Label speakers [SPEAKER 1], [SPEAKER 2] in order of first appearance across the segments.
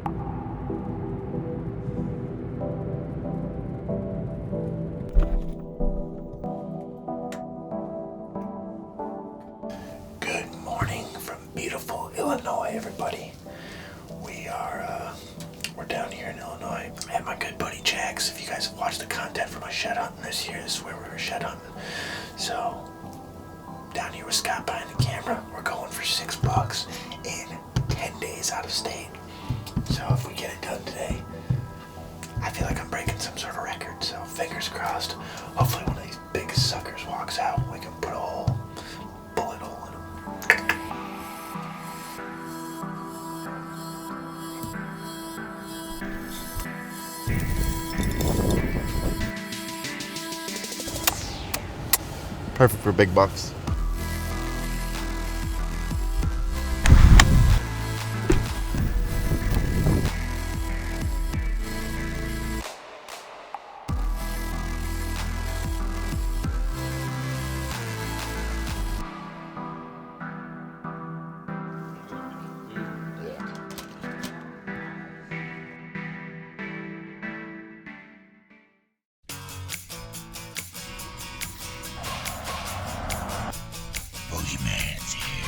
[SPEAKER 1] Good morning from beautiful Illinois, everybody. We're down here in Illinois at my good buddy Jack's. If you guys have watched the content for my shed hunting this year, this is where we were shed hunting. So, down here with Scott behind the camera, we're going for $6 in 10 days out of state. So if we get it done today, I feel like I'm breaking some sort of record. So fingers crossed. Hopefully one of these big suckers walks out and we can put a whole bullet hole in him.
[SPEAKER 2] Perfect for big bucks.
[SPEAKER 1] Boogeyman's here.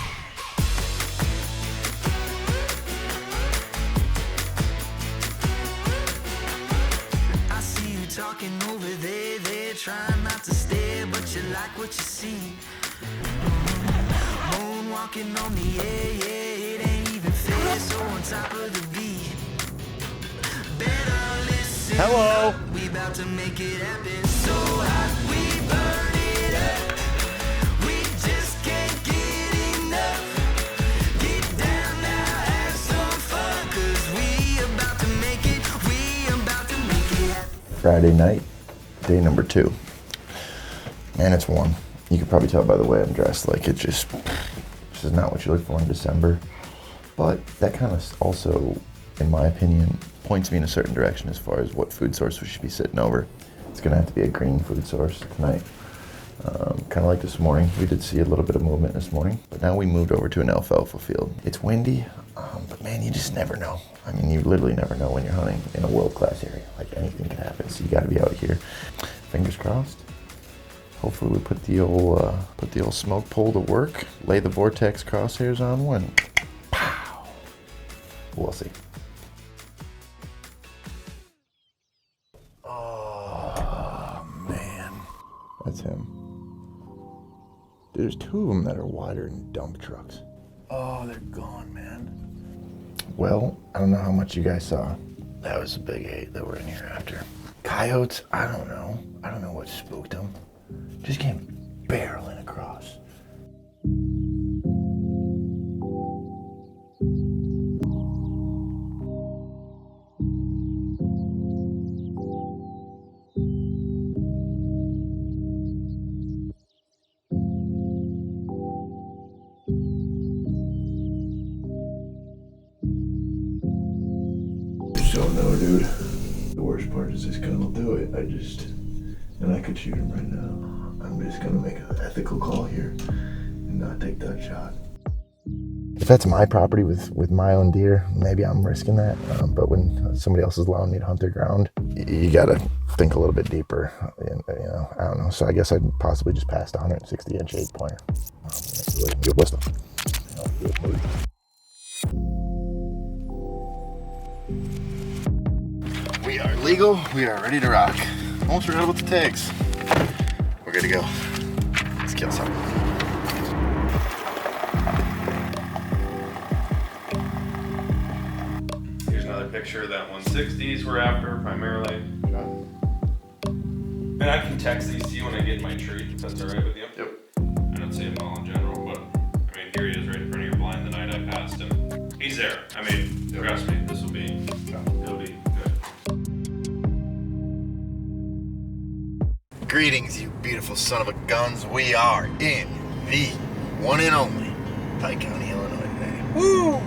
[SPEAKER 3] I see you talking over there, they're trying not to stare, but you like what you see. Moonwalking on the air, yeah, it ain't even fair, so on top of the beat. Better listen.
[SPEAKER 2] Hello.
[SPEAKER 3] Up, we about to make it happen, so hot we burn it up. We just can't get enough. Get down now, have some fun, 'cause we about to make it, we about to make it happen.
[SPEAKER 2] Friday night, day number 2. Man, it's warm. You can probably tell by the way I'm dressed. Like, this is not what you look for in December. But that kind of also, in my opinion, points me in a certain direction as far as what food source we should be sitting over. It's gonna have to be a green food source tonight. Kind of like this morning. We did see a little bit of movement this morning, but now we moved over to an alfalfa field. It's windy, but man, you just never know. I mean, you literally never know when you're hunting in a world-class area. Like, anything can happen, so you gotta be out here. Fingers crossed. Hopefully we put the old smoke pole to work, lay the vortex crosshairs on one. Pow! We'll see.
[SPEAKER 1] Oh, man.
[SPEAKER 2] That's him. There's 2 of them that are wider than dump trucks.
[SPEAKER 1] Oh, they're gone, man.
[SPEAKER 2] Well, I don't know how much you guys saw.
[SPEAKER 1] That was a big 8 that we're in here after.
[SPEAKER 2] Coyotes, I don't know. I don't know what spooked them. Just came barreling across.
[SPEAKER 1] Don't know, dude. The worst part is this gun will do it. And I could shoot him right now. I'm just gonna make an ethical call here and not take that shot.
[SPEAKER 2] If that's my property with my own deer, maybe I'm risking that. But when somebody else is allowing me to hunt their ground, you gotta think a little bit deeper. I don't know. So I guess I'd possibly just pass the 160-inch 8-pointer. Good wisdom. We are legal. We are ready to rock. Almost forgot about the tags. We're good to go. Let's kill something.
[SPEAKER 4] Here's another picture of that 160s we're after primarily. And I can text these to you when I get my tree, if that's alright with you.
[SPEAKER 2] Yep.
[SPEAKER 4] I don't see him all in general, but I mean, here he is right in front of your blind the night I passed him. He's there. I mean, trust me, it'll be good.
[SPEAKER 2] Greetings, you beautiful son of a guns. We are in the one and only Pike County, Illinois today. Woo!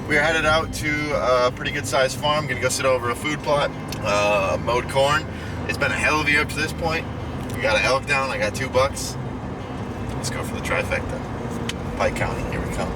[SPEAKER 2] We are headed out to a pretty good sized farm. Gonna go sit over a food plot, mowed corn. It's been a hell of a year up to this point. We got an elk down, I got 2 bucks. Let's go for the trifecta. Pike County, here we come.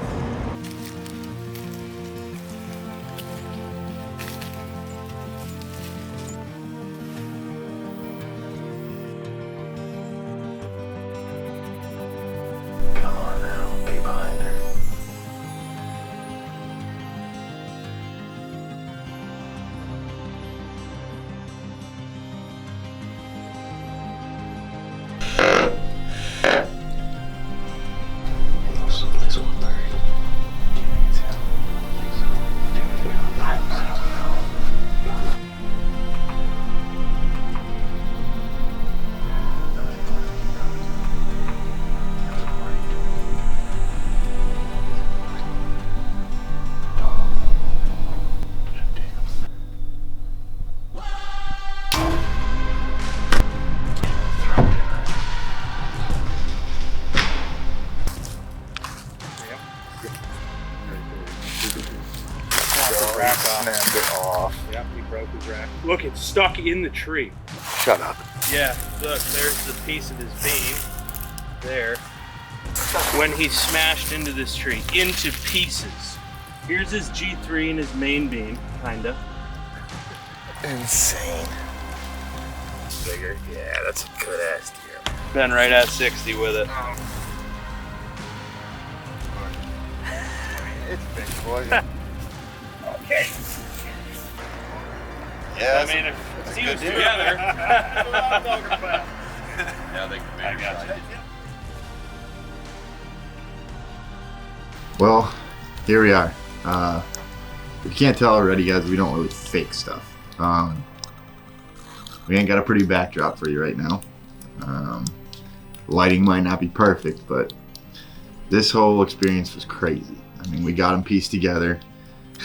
[SPEAKER 5] his rack off.
[SPEAKER 2] Snapped it off.
[SPEAKER 5] Yep, he broke his rack. Look, it's stuck in the tree.
[SPEAKER 2] Shut up.
[SPEAKER 5] Yeah, look, there's the piece of his beam. There. When he smashed into this tree, into pieces. Here's his G3 and his main beam, kinda.
[SPEAKER 2] Insane. Bigger. Yeah, that's a good ass deer.
[SPEAKER 5] Been right at 60 with it.
[SPEAKER 2] It's big, boy.
[SPEAKER 5] Okay.
[SPEAKER 2] Yeah,
[SPEAKER 5] I mean, if he was together.
[SPEAKER 4] Yeah, they can make I got you.
[SPEAKER 2] Well, here we are. If you can't tell already, guys, we don't really fake stuff. We ain't got a pretty backdrop for you right now. Lighting might not be perfect, but this whole experience was crazy. I mean, we got him pieced together.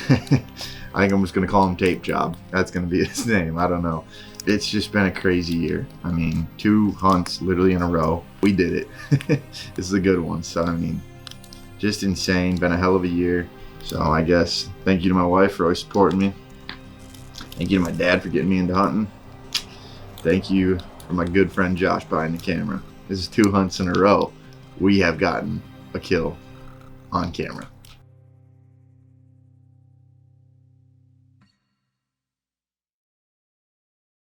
[SPEAKER 2] I think I'm just gonna call him Tape Job. That's gonna be his name. I don't know. It's just been a crazy year. I mean, 2 hunts literally in a row. We did it. This is a good one. So, I mean, just insane. Been a hell of a year. So I guess thank you to my wife for always supporting me. Thank you to my dad for getting me into hunting. Thank you for my good friend Josh behind the camera. This is 2 hunts in a row. We have gotten a kill on camera.